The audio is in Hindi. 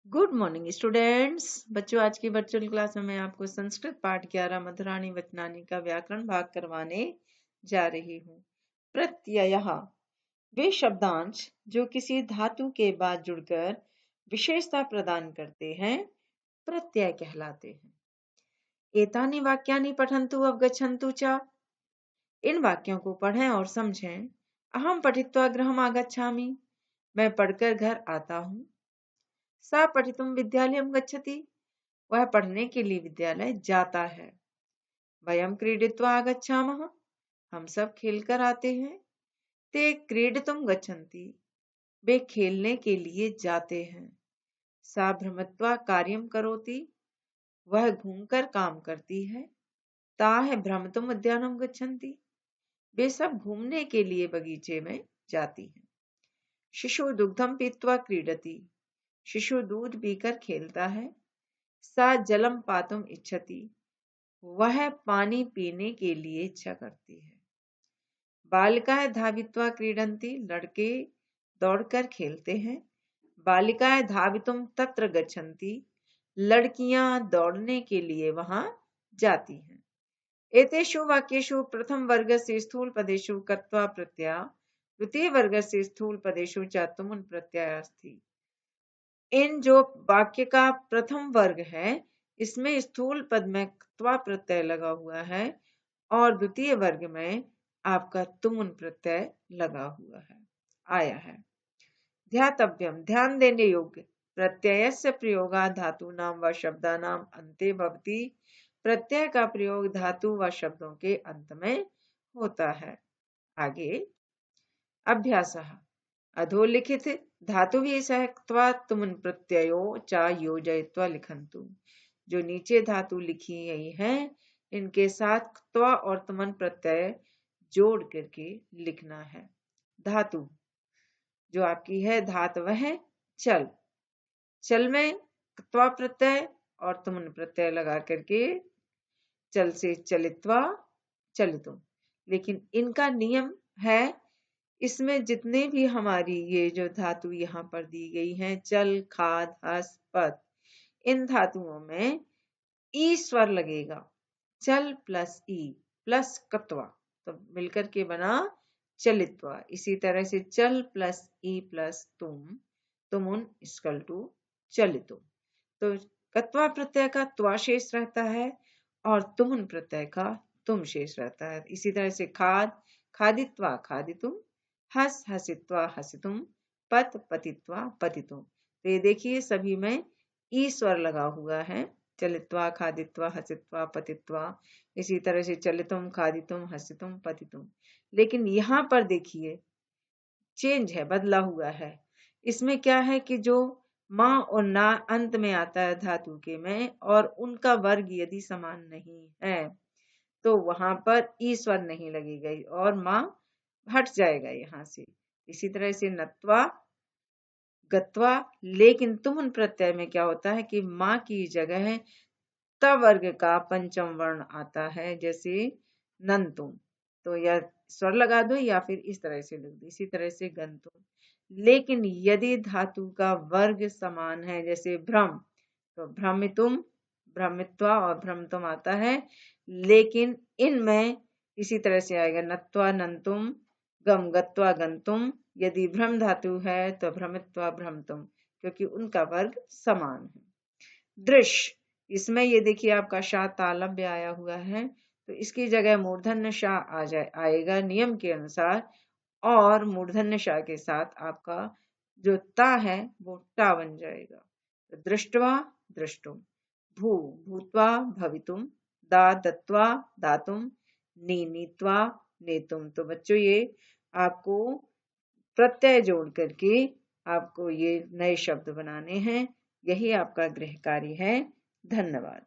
Good morning students. बच्चों, आज की वर्चुअल क्लास में मैं आपको संस्कृत पाठ 11 मधुरानी वचनानी का व्याकरण भाग करवाने जा रही हूँ। प्रत्ययः वे शब्दांश जो किसी धातु के बाद जुड़कर विशेषता प्रदान करते हैं प्रत्यय कहलाते हैं। एतानि वाक्यानि पठन्तु अवगच्छन्तु च। इन वाक्यों को पढ़ें और समझें। अहम पठित्वा गृहम् आगच्छामि, मैं पढ़कर घर आता हूँ। सा पठितुम विद्यालयं गच्छति, वह पढ़ने के लिए विद्यालय जाता है। वयम क्रीडित्वा आगच्छामः, हम सब खेलकर आते हैं। ते क्रीडितुम गच्छन्ति, वे खेलने के लिए जाते हैं। सा भ्रमत्वा कार्यम करोति, वह घूमकर काम करती है। ताः भ्रमतुम उद्यानम गच्छन्ति, वे सब घूमने के लिए बगीचे में जाती हैं। शिशु दुग्धम पीत्वा क्रीडति, शिशु दूध पीकर खेलता है। सा जलम पातुम इच्छति, वह पानी पीने के लिए इच्छा करती है। बालिकाएं धावित्वा क्रीडन्ति, लड़के दौड़कर खेलते हैं। बालिकाएं धावितुम तत्र गच्छन्ति, लड़कियां दौड़ने के लिए वहां जाती हैं। एतेषु वाक्येषु प्रथम वर्गस्य स्थूल पदेषु कत्वा प्रत्यय, द्वितीय वर्गस्य स्थूल पदेषु च तुमुन प्रत्यय अस्ति। इन जो वाक्य का प्रथम वर्ग है इसमें स्थूल पद में क्त्वा प्रत्यय लगा हुआ है और द्वितीय वर्ग में आपका तुमुन प्रत्यय लगा हुआ है, आया है। ध्यातव्यम, ध्यान देने योग्य। प्रत्ययस्य प्रयोगा धातु नाम व शब्दानाम अन्ते भवति, प्रत्यय का प्रयोग धातु व शब्दों के अंत में होता है। आगे अभ्यासः अधोलिखित धातुभिः सह क्त्वा तुमुन प्रत्ययो च योजयित्वा लिखन्तु। जो नीचे धातु लिखी गई हैं इनके साथ क्त्वा और तुमुन प्रत्यय जोड़ करके लिखना है। धातु जो आपकी है धातव है चल, चल में क्त्वा प्रत्यय और तुमुन प्रत्यय लगा करके चल से चलित्वा चलितुम। लेकिन इनका नियम है, इसमें जितने भी हमारी ये जो धातु यहाँ पर दी गई हैं चल, खाद, हस, पद, इन धातुओं में ई स्वर लगेगा। चल प्लस ई प्लस कत्वा तो मिलकर के बना चलित्वा। इसी तरह से चल प्लस ई प्लस तुमुन इक्वल टू चलितुम। तो कत्वा प्रत्यय का त्वा शेष रहता है और तुमुन प्रत्यय का तुम शेष रहता है। इसी तरह से खाद खादित्वा खादितुम, हस हसित्वा हसितुम, पत पतित्वा पतितुम। तो ये देखिए सभी में ई स्वर लगा हुआ है। चलित्वा खादित्वा हसित्वा पतित्वा, इसी तरह से चलितुम खादितुम हसितुम पतितुम। लेकिन यहाँ पर देखिए चेंज है, बदला हुआ है। इसमें क्या है कि जो माँ और ना अंत में आता है धातु के में और उनका वर्ग यदि समान नहीं है तो वहां पर ई स्वर नहीं लगेगा और माँ हट जाएगा यहाँ से। इसी तरह से नत्वा गत्वा, लेकिन तुमुन प्रत्यय में क्या होता है कि माँ की जगह त वर्ग का पंचम वर्ण आता है, जैसे नंतुम, तो या स्वर लगा दो या फिर इस तरह से लिख दो। इसी तरह से गंतुम। लेकिन यदि धातु का वर्ग समान है जैसे भ्रम, तो भ्रमितुम, भ्रमित्वा और भ्रमतुम आता है। लेकिन इनमें इसी तरह से आएगा नत्वा नंतुम, गम गत्वा गंतुम। यदि भ्रम धातु है तो भ्रमित्वा भ्रमतुम, क्योंकि उनका वर्ग समान है। दृश्य, इसमें ये देखिए आपका शा तालव्य आया हुआ है तो इसकी जगह मूर्धन्य शा आएगा नियम के अनुसार, और मूर्धन्य शा के साथ आपका जो ता है वो टा बन जाएगा। तो दृष्टवा दृष्टुम, भू भूत्वा भवितुम, दा दत्वा दातुम, नी नीत्वा नेतुम। तो बच्चों ये आपको प्रत्यय जोड़ करके आपको ये नए शब्द बनाने हैं। यही आपका गृह कार्य है। धन्यवाद।